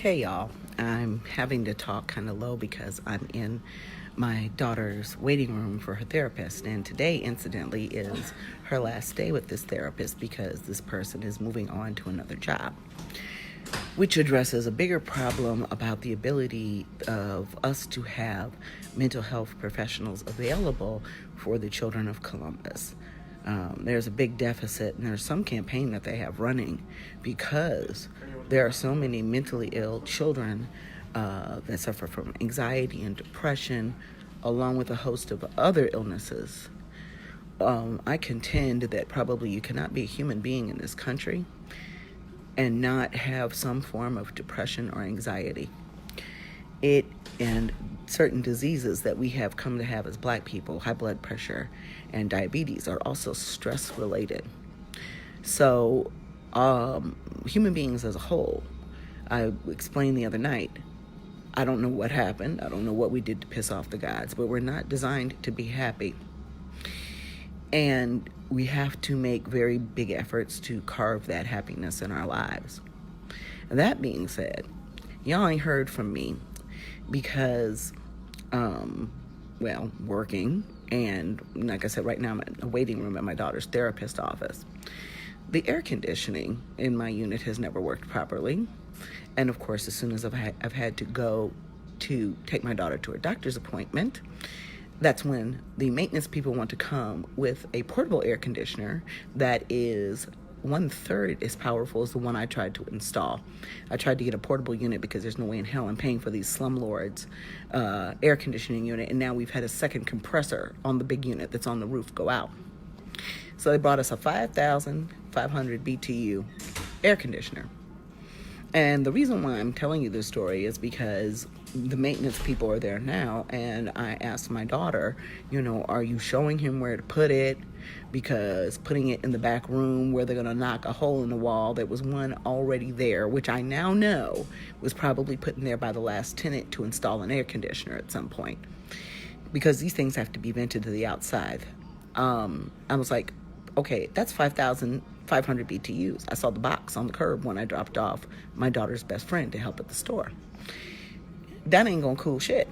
Hey y'all, I'm having to talk kind of low because I'm in my daughter's waiting room for her therapist, and today, incidentally, is her last day with this therapist because this person is moving on to another job, which addresses a bigger problem about the ability of us to have mental health professionals available for the children of Columbus. There's a big deficit, and there's some campaign that they have running because there are so many mentally ill children that suffer from anxiety and depression, along with a host of other illnesses. I contend that probably you cannot be a human being in this country and not have some form of depression or anxiety. It and certain diseases that we have come to have as Black people, high blood pressure and diabetes, are also stress related. So human beings as a whole, I explained the other night, I don't know what happened. I don't know what we did to piss off the gods, but we're not designed to be happy. And we have to make very big efforts to carve that happiness in our lives. And that being said, y'all ain't heard from me because, working, and like I said, right now I'm in a waiting room at my daughter's therapist office. The air conditioning in my unit has never worked properly. And of course, as soon as I've had to go to take my daughter to a doctor's appointment, that's when the maintenance people want to come with a portable air conditioner that is 1/3 as powerful as the one I tried to install. I tried to get a portable unit because there's no way in hell I'm paying for these slumlords air conditioning unit, and now we've had a second compressor on the big unit that's on the roof go out. So they brought us a 5,500 BTU air conditioner. And the reason why I'm telling you this story is because the maintenance people are there now, and I asked my daughter, are you showing him where to put it? Because putting it in the back room where they're going to knock a hole in the wall, there was one already there, which I now know was probably put in there by the last tenant to install an air conditioner at some point, because these things have to be vented to the outside. I was like, okay, that's 5,500 BTUs. I saw the box on the curb when I dropped off my daughter's best friend to help at the store. That ain't gonna cool shit.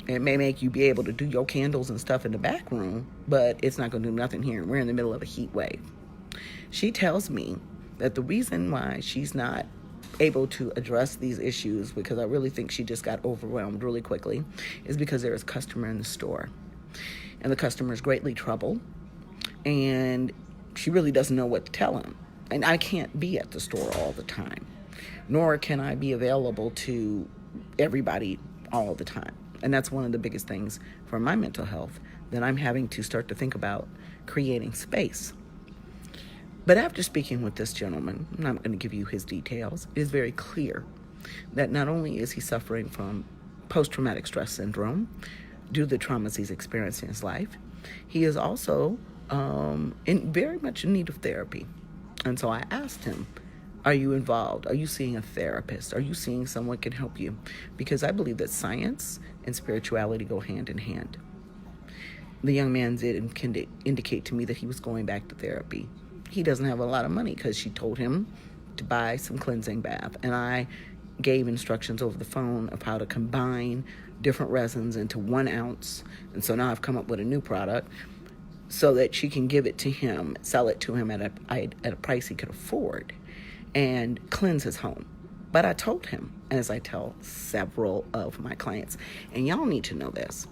It may make you be able to do your candles and stuff in the back room, but it's not gonna do nothing here. We're in the middle of a heat wave. She tells me that the reason why she's not able to address these issues, because I really think she just got overwhelmed really quickly, is because there is a customer in the store. And the customer is greatly troubled, and she really doesn't know what to tell him. And I can't be at the store all the time, nor can I be available to everybody all the time. And that's one of the biggest things for my mental health, that I'm having to start to think about creating space. But after speaking with this gentleman, I'm not going to give you his details, it is very clear that not only is he suffering from post-traumatic stress syndrome due to the traumas he's experienced in his life, he is also very much in need of therapy. And so I asked him, are you involved? Are you seeing a therapist? Are you seeing someone who can help you? Because I believe that science and spirituality go hand in hand. The young man did indicate to me that he was going back to therapy. He doesn't have a lot of money because she told him to buy some cleansing bath. And I gave instructions over the phone of how to combine different resins into 1 ounce. And so now I've come up with a new product so that she can give it to him, sell it to him at a price he could afford, and cleanse his home. But I told him, as I tell several of my clients, and y'all need to know this,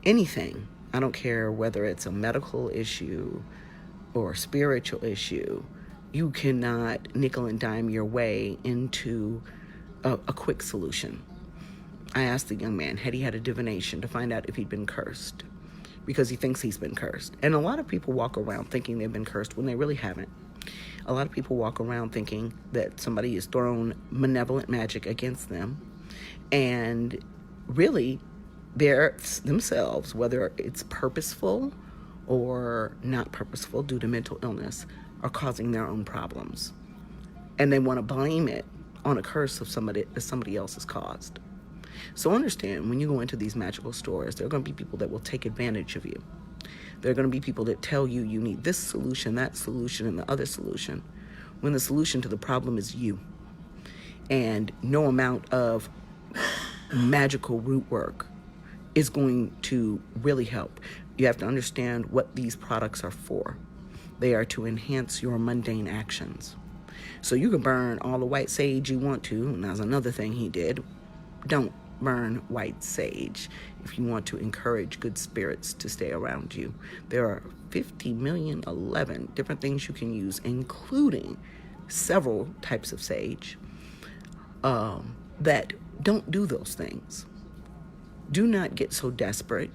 anything, I don't care whether it's a medical issue or a spiritual issue, you cannot nickel and dime your way into a quick solution. I asked the young man, had he had a divination to find out if he'd been cursed, because he thinks he's been cursed. And a lot of people walk around thinking they've been cursed when they really haven't. A lot of people walk around thinking that somebody has thrown malevolent magic against them, and really they're themselves, whether it's purposeful or not purposeful due to mental illness, are causing their own problems. And they want to blame it on a curse of somebody else has caused. So understand, when you go into these magical stores, there are going to be people that will take advantage of you. There are going to be people that tell you you need this solution, that solution, and the other solution, when the solution to the problem is you. And no amount of magical root work is going to really help. You have to understand what these products are for. They are to enhance your mundane actions. So you can burn all the white sage you want to, and that's another thing he did. Don't burn white sage if you want to encourage good spirits to stay around you. There are 50,000,011 different things you can use, including several types of sage that don't do those things. Do not get so desperate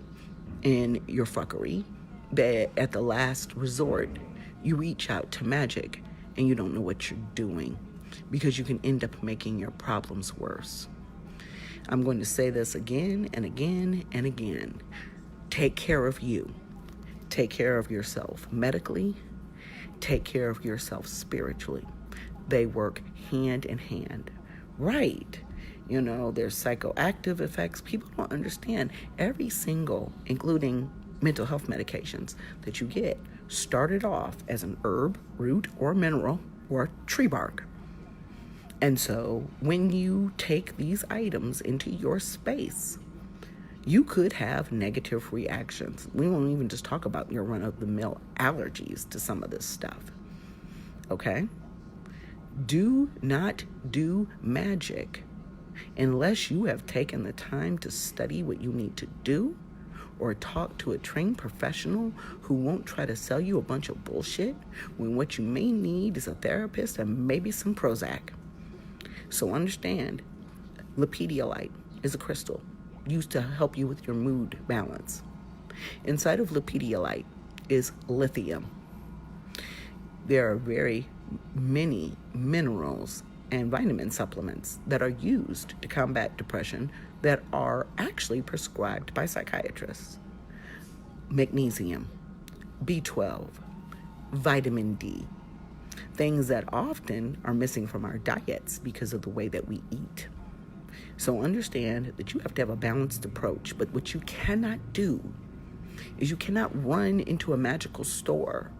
in your fuckery that at the last resort you reach out to magic and you don't know what you're doing, because you can end up making your problems worse. I'm going to say this again and again and again. Take care of you. Take care of yourself medically. Take care of yourself spiritually. They work hand in hand. Right. You know, there's psychoactive effects. People don't understand every single, including mental health medications that you get, started off as an herb, root, or mineral, or tree bark. And so when you take these items into your space, you could have negative reactions. We won't even just talk about your run-of-the-mill allergies to some of this stuff. Okay? Do not do magic unless you have taken the time to study what you need to do, or talk to a trained professional who won't try to sell you a bunch of bullshit when what you may need is a therapist and maybe some Prozac. So understand, Lepidolite is a crystal used to help you with your mood balance. Inside of Lepidolite is lithium. There are very many minerals and vitamin supplements that are used to combat depression that are actually prescribed by psychiatrists. Magnesium, B12, vitamin D, things that often are missing from our diets because of the way that we eat. So understand that you have to have a balanced approach, but what you cannot do is you cannot run into a magical store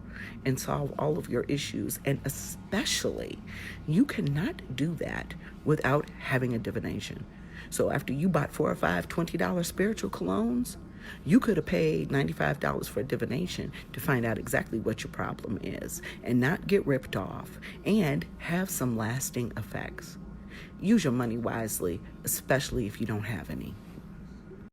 and solve all of your issues. And especially, you cannot do that without having a divination. So after you bought 4 or 5 $20 spiritual colognes, you could have paid $95 for a divination to find out exactly what your problem is and not get ripped off and have some lasting effects. Use your money wisely, especially if you don't have any.